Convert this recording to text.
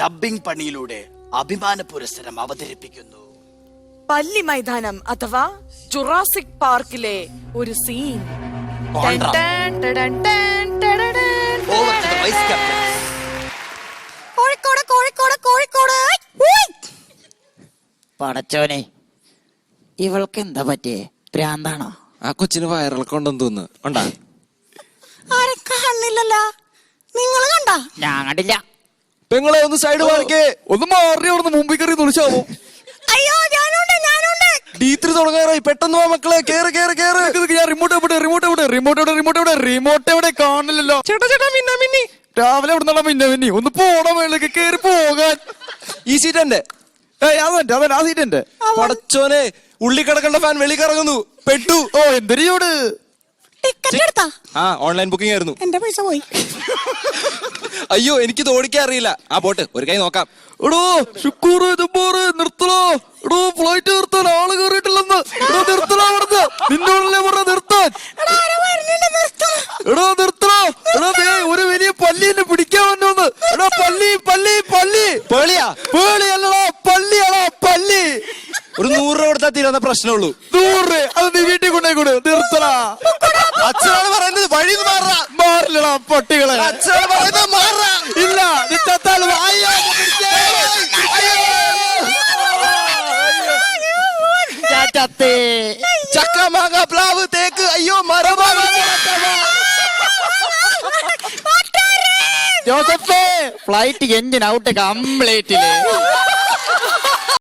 Dubbing പണിയിലൂടെ അഭിമാന പുരസ്സരം അവതരിപ്പിക്കുന്നു. പല്ലി മൈതാനം അഥവാ ജുറാസിക് പാർക്കിലെ ഒരു സീൻ. കോഴിക്കോട് കോഴിക്കോട് കോഴിക്കോട്. പടച്ചോനെ, ഇവൾക്ക് എന്താ പറ്റിയേ? ഭ്രാന്താണോ? ആ കൊച്ചിന് വയറിളക്കം ഉണ്ടെന്ന് തോന്നുന്നു. ഉണ്ടാ ആരെ കാണുന്നില്ലല്ലോ? നിങ്ങൾ കണ്ട? ഞാൻ കണ്ടില്ല. പെങ്ങളെ ഒന്ന് സൈഡ് മാറിക്കേ. ഒന്ന് മാറി അവിടുന്ന് മുമ്പിൽ കയറി തുളിച്ചാവോ? അയ്യോ, ഞാനുണ്ട് ഞാനുണ്ട്. D3 തുടങ്ങാറായി. പെട്ടെന്ന് വാ മക്കളെ. കേറ് കേറ് കേറ്. ഞാൻ റിമോട്ട് എവിടെ റിമോട്ട് എവിടെ റിമോട്ട് എവിടെ റിമോട്ട് എവിടെ റിമോട്ട് എവിടെ കാണില്ലല്ലോ. ചേട്ടാ ചേട്ടാ, മിന്ന മിന്നി രാവിലെ എവിടെ നിന്നാ മിന്ന മിന്നി? ഒന്ന് പോടാ മേളിലേക്ക് കേറി പോകാൻ. ഈ സീറ്റ് എന്റെ. അതന്നെ അതന്നെ, ആ സീറ്റ് എന്റെ. പടച്ചോനെ, ഉള്ളി കിടക്കേണ്ട ഫാൻ വെളി കറങ്ങുന്നു. പെട്ടു. ഓ എന്തൊരു ചൂട്. ടിക്കറ്റ് എടുത്താ? ആ, ഓൺലൈൻ ബുക്കിംഗ് ആയിരുന്നു. എന്റെ പൈസ പോയി. അയ്യോ, എനിക്ക് ഓടിക്കാൻ അറിയില്ല. ആ പോട്ട്, ഒരു കൈ നോക്കാം. എടോ ഷുക്കൂറ് ജബ്ബാറ് നിർത്തലോ. എടോ ഫ്ലൈറ്റ് നിർത്താൻ ആള് കയറിയിട്ടില്ലെന്ന്. എടോ നിർത്തലോ അവിടുന്ന്. നിന്നോടല്ലേ പറഞ്ഞ നിർത്താൻ. എടോ നിർത്തലോ. എടോ ഒരു വലിയ പല്ലി എന്നെ പിടിക്കാൻ വന്നോന്ന്. എടോ പല്ലി പല്ലി പല്ലി. പേളിയാ? പേളിയല്ലടാ, പല്ലിയാടാ പല്ലി. ഒരു 100 രൂപ കൊടുത്താൽ തീരുന്ന പ്രശ്നമുള്ളൂ. 100 അത് നീ വീട്ടിൽ കൊണ്ടേ കൂടെ നിർത്തലാ. അച്ഛനാണ് പറയുന്നത് വഴി മാറാ. മാറില്ലടാ പട്ടികളെ. അച്ഛനാണ് പറയുന്നത് മാറാ. ഇല്ല, നീ ചത്താൽ വായോ. ചക്ക മാങ്ങ പ്ലാവ് തേക്ക്. അയ്യോ മരമാണ്. ജോസഫേ, ഫ്ലൈറ്റ് എഞ്ചിൻ ഔട്ട് കംപ്ലീറ്റില്.